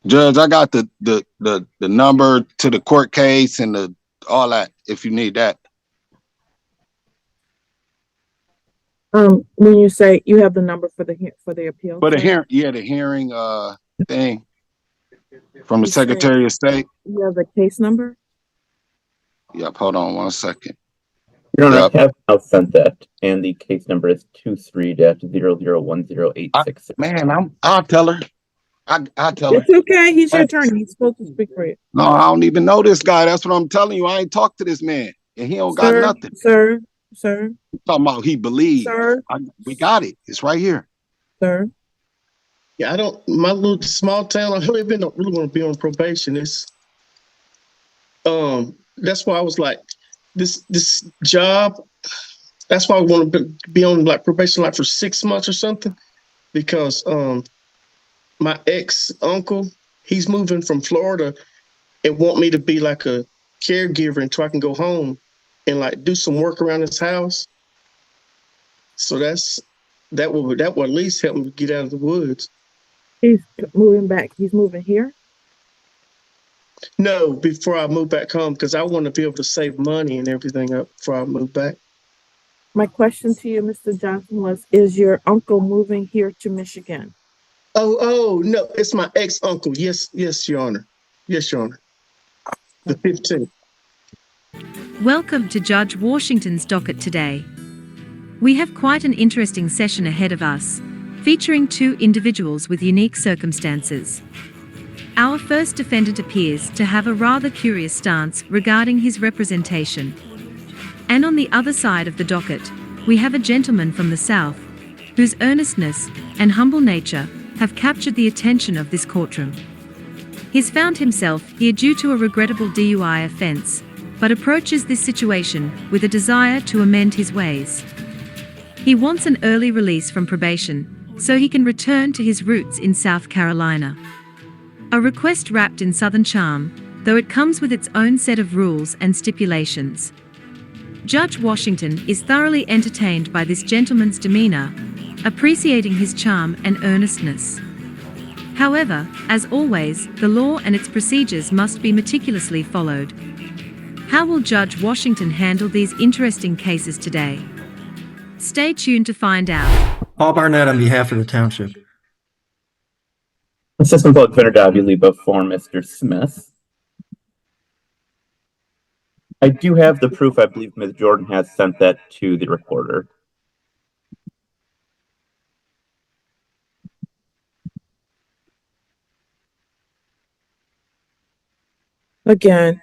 Judge, I got the number to the court case and the all that if you need that. When you say you have the number for the appeal, But the sir? hearing, yeah, the hearing thing from the You said Secretary of State. you have the case number? Yep, hold on 1 second. Your Honor, Yep. I have now sent that, and the case number is 23-001086. Man, I'll tell her. I'll tell her. It's okay. He's your attorney. He's supposed to speak for you. No, I don't even know this guy. That's what I'm telling you. I ain't talked to this man, and he don't got nothing. Sir. Talking about he believes. Sir. We got it. It's right here. Sir. Yeah, I don't. My little small town. I don't really want to be on probation. It's that's why I was like, this job. That's why I want to be on like probation like for 6 months or something, because my ex uncle, he's moving from Florida and want me to be like a caregiver until I can go home and like do some work around his house. So that will at least help me get out of the woods. He's moving back. He's moving here? No, before I move back home, because I want to be able to save money and everything up before I move back. My question to you, Mr. Johnson, was, is your uncle moving here to Michigan? Oh, no, it's my ex-uncle. Yes, Your Honor. Yes, Your Honor. The 15th. Welcome to Judge Washington's docket today. We have quite an interesting session ahead of us, featuring two individuals with unique circumstances. Our first defendant appears to have a rather curious stance regarding his representation. And on the other side of the docket, we have a gentleman from the South, whose earnestness and humble nature have captured the attention of this courtroom. He's found himself here due to a regrettable DUI offense, but approaches this situation with a desire to amend his ways. He wants an early release from probation so he can return to his roots in South Carolina. A request wrapped in Southern charm, though it comes with its own set of rules and stipulations. Judge Washington is thoroughly entertained by this gentleman's demeanor, appreciating his charm and earnestness. However, as always, the law and its procedures must be meticulously followed. How will Judge Washington handle these interesting cases today? Stay tuned to find out. Paul Barnett on behalf of the township. Assistant Public Defender Davila before Mr. Smith. I do have the proof. I believe Ms. Jordan has sent that to the recorder. Again,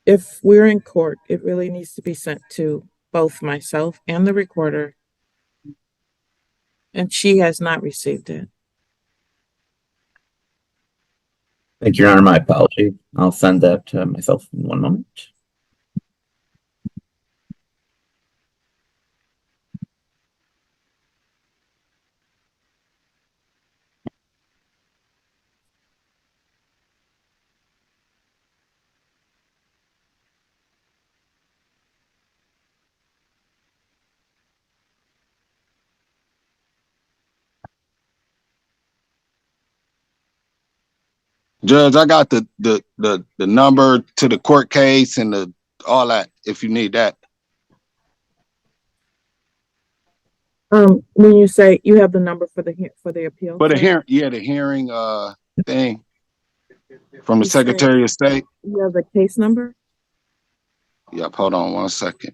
if we're in court, it really needs to be sent to both myself and the recorder. And she has not received it. Thank you, Your Honor. My apology. I'll send that to myself in 1 moment. Judge, I got the number to the court case and the all that if you need that. When you say you have the number for the appeal? But the sir? hearing, yeah, the hearing thing from the You said Secretary of State. You have the case number? Yep, hold on 1 second.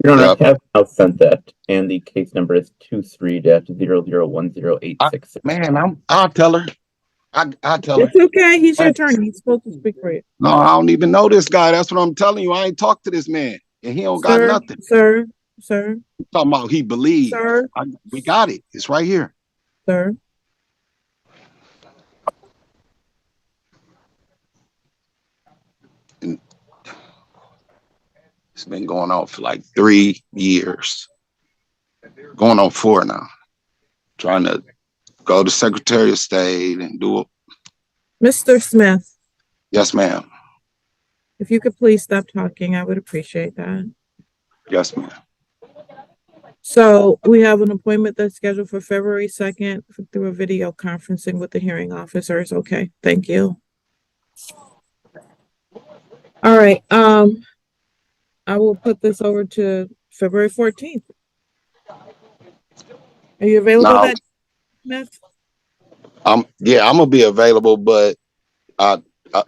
Your Honor, Yep. I have now sent that, and the case number is 23-001086. Man, I'll tell her. I'll tell her. It's okay. He's your attorney. He's supposed to speak for you. No, I don't even know this guy. That's what I'm telling you. I ain't talked to this man, and he don't got nothing. Sir. Talking about he believes. Sir. We got it. It's right here. Sir. And it's been going on for like 3 years. Going on 4 now. Trying to go to Secretary of State and do it. Mr. Smith, Yes, ma'am. if you could please stop talking, I would appreciate that. Yes, ma'am. So we have an appointment that's scheduled for February 2nd through a video conferencing with the hearing officers. Okay, thank you. All right, I will put this over to February 14th. Are you available Now, that, Smith? I'm gonna be available, but I, I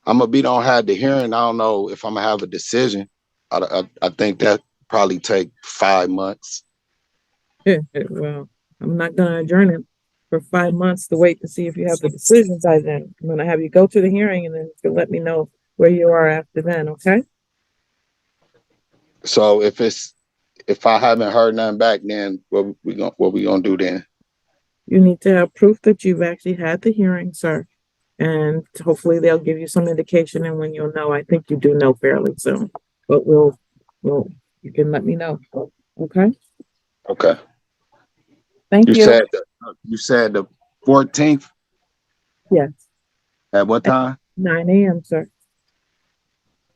I'm gonna be don't have the hearing. I don't know if I'm gonna have a decision. I think that probably take 5 months. Well, I'm not gonna adjourn it for 5 months to wait to see if you have the decision by then. I'm gonna have you go to the hearing and then you can let me know where you are after then, okay? So if I haven't heard nothing back, then what we gonna do then? You need to have proof that you've actually had the hearing, sir. And hopefully they'll give you some indication, and when you'll know, I think you do know fairly soon. But you can let me know. Okay? Okay. Thank You you. said the 14th Yes, at what time? 9 a.m., sir.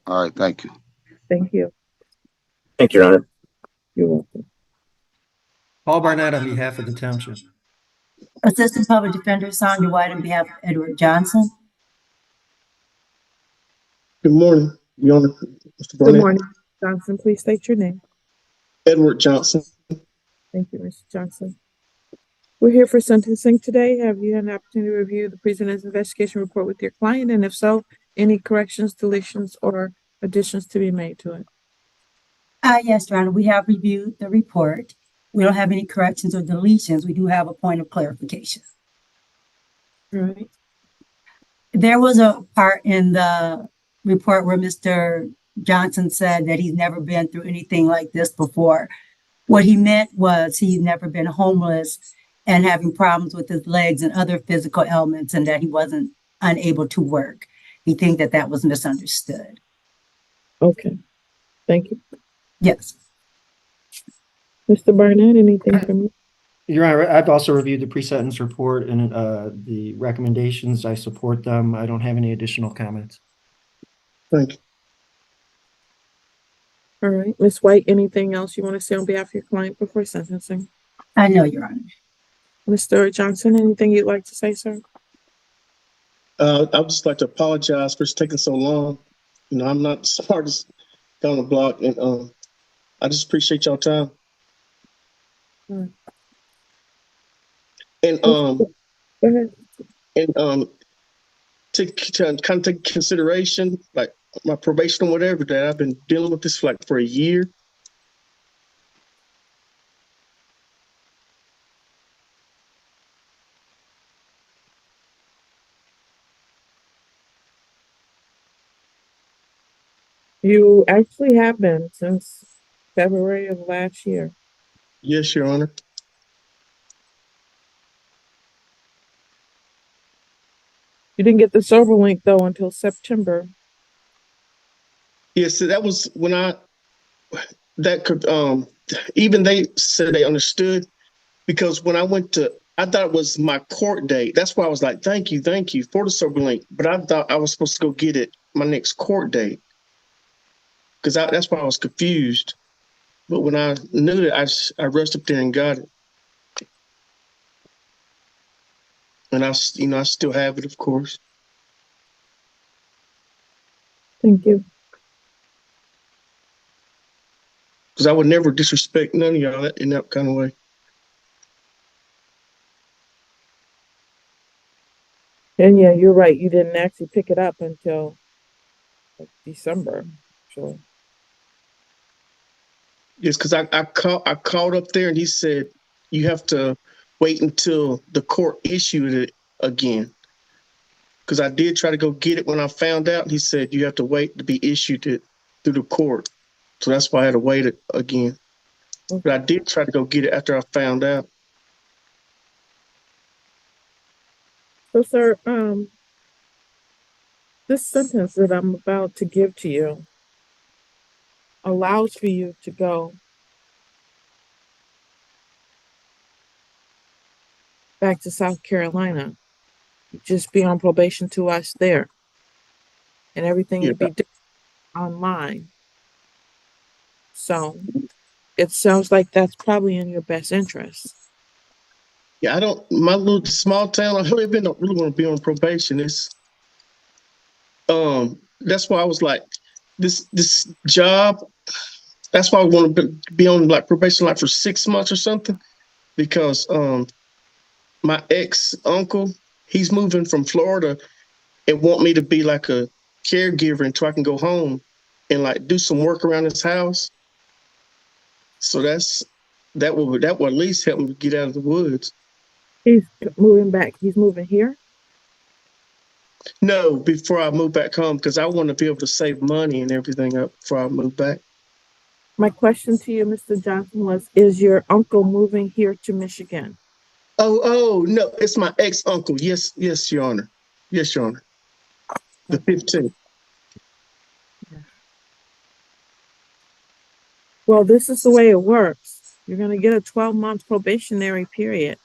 All right, thank you. Thank you. Thank you, Your Honor. You're welcome. Paul Barnett on behalf of the township. Assistant Public Defender Sandra White on behalf of Edward Johnson. Good morning, Your Honor. Mr. Good Barnett. morning, Johnson. Please state your name. Edward Johnson. Thank you, Mr. Johnson. We're here for sentencing today. Have you had an opportunity to review the pre-sentence investigation report with your client? And if so, any corrections, deletions, or additions to be made to it? Yes, Your Honor, we have reviewed the report. We don't have any corrections or deletions. We do have a point of clarification. All right. There was a part in the report where Mr. Johnson said that he's never been through anything like this before. What he meant was he's never been homeless and having problems with his legs and other physical ailments, and that he wasn't unable to work. He thinks that that was misunderstood. Okay. Thank you. Yes. Mr. Barnett, anything from you? Your Honor, I've also reviewed the pre-sentence report and the recommendations. I support them. I don't have any additional comments. Thank you. All right. Ms. White, anything else you want to say on behalf of your client before sentencing? I know, Your Honor. Mr. Johnson, anything you'd like to say, sir? I would just like to apologize for taking so long. You know, I'm not the smartest guy on the block, and I just appreciate y'all time. Mm. And Go ahead. to kind of take consideration, like my probation or whatever, that I've been dealing with this for a year. You actually have been since February of last year. Yes, Your Honor. You didn't get the sober link though until September. Yes, so that was when that could even they said they understood, because when I thought it was my court date. That's why I was like, thank you for the sober link. But I thought I was supposed to go get it my next court date, because that's why I was confused. But when I knew it, I rushed up there and got it. And I still have it, of course. Thank you. Because I would never disrespect none of y'all in that kind of way. And yeah, you're right. You didn't actually pick it up until December. Sure. Yes, because I called up there and he said you have to wait until the court issued it again. Because I did try to go get it when I found out. He said you have to wait to be issued it through the court. So that's why I had to wait it again. But I did try to go get it after I found out. So, sir, this sentence that I'm about to give to you allows for you to go back to South Carolina. Just be on probation to us there. And everything Yeah. would be online. So It sounds like that's probably in your best interest. Yeah, I don't. My little small town I live in don't really want to be on probation. That's why I was like, this job. That's why I want to be on like probation like for 6 months or something because my ex uncle he's moving from Florida and want me to be like a caregiver until I can go home and like do some work around his house. So that will at least help me get out of the woods. He's moving back. He's moving here. No, before I move back home because I want to be able to save money and everything up before I move back. My question to you, Mr. Johnson, was, is your uncle moving here to Michigan? Oh no, it's my ex uncle. Yes, Your Honor. Yes, Your Honor. The 15th. Well, this is the way it works. You're going to get a 12-month probationary period,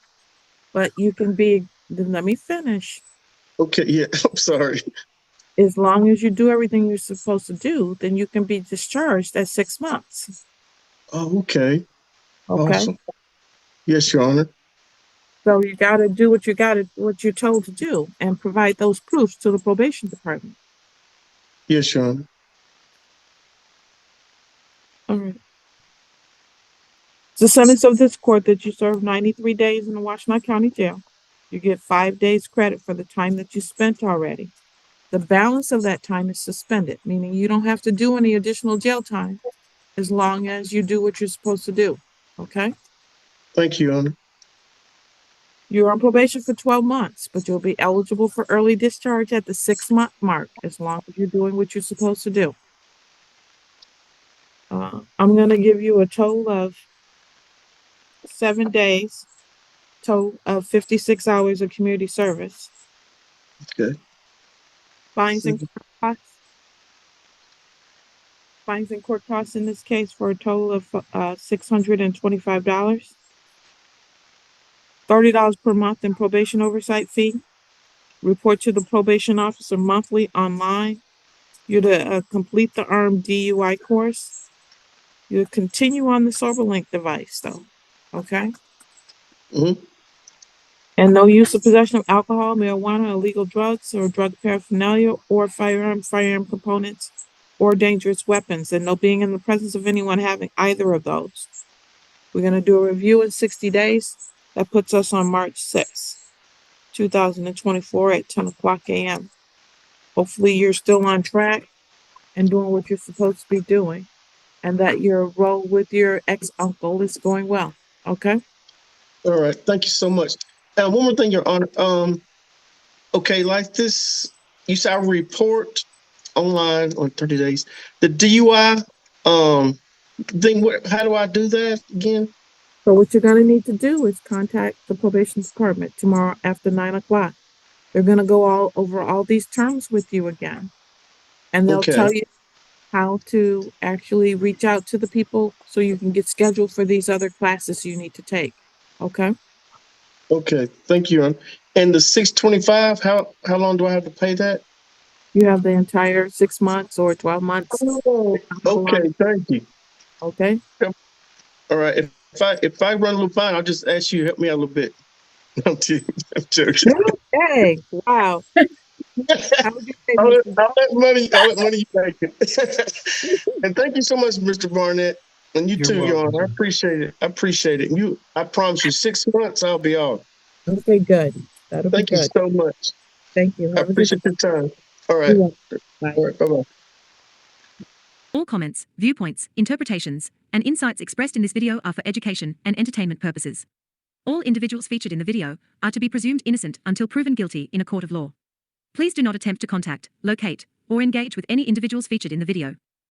but you can be, let me finish. Okay, yeah, I'm sorry. As long as you do everything you're supposed to do, then you can be discharged at 6 months. Oh, okay. Okay. Awesome. Yes, Your Honor. So you got to do what you're told to do and provide those proofs to the probation department. Yes, Your Honor. All right. It's the sentence of this court that you serve 93 days in the Washtenaw County Jail. You get 5 days credit for the time that you spent already. The balance of that time is suspended, meaning you don't have to do any additional jail time as long as you do what you're supposed to do. Okay? Thank you, Your Honor. You're on probation for 12 months, but you'll be eligible for early discharge at the 6-month mark as long as you're doing what you're supposed to do. I'm going to give you a total of 7 days, total of 56 hours of community service. Okay. Fines and court costs. Fines and court costs in this case for a total of $625. $30 per month in probation oversight fee. Report to the probation officer monthly online. You're to complete the armed DUI course. You continue on the SoberLink device, though. Okay? Mm-hmm. And no use of possession of alcohol, marijuana, illegal drugs, or drug paraphernalia, or firearm components, or dangerous weapons, and no being in the presence of anyone having either of those. We're going to do a review in 60 days. That puts us on March 6th, 2024 at 10 o'clock a.m. Hopefully you're still on track and doing what you're supposed to be doing, and that your role with your ex-uncle is going well. Okay? All right. Thank you so much. One more thing, Your Honor. Okay, like this, you said I report online on 30 days. The DUI thing, how do I do that again? So what you're going to need to do is contact the probation department tomorrow after 9 o'clock. They're going to go over all these terms with you again. And they'll Okay. tell you how to actually reach out to the people so you can get scheduled for these other classes you need to take. Okay? Okay. Thank you, Your Honor. And the 625, how long do I have to pay that? You have the entire 6 months or 12 months. Oh, okay. Thank you. Okay? All right. If I run a little fine, I'll just ask you to help me out a little bit. I'm joking. Hey, wow. How would you say, I'll Mr. let money you take it. And thank you so much, Mr. Barnett. And you You're too, Your welcome. Honor. I appreciate it. I appreciate it. I promise you, 6 months I'll be off. Okay, good. That'll be Thank you good. so much. Thank you. I Have a good appreciate your time. All right. You're welcome. Bye. All right. Bye-bye. All comments, viewpoints, interpretations, and insights expressed in this video are for education and entertainment purposes. All individuals featured in the video are to be presumed innocent until proven guilty in a court of law. Please do not attempt to contact, locate, or engage with any individuals featured in the video.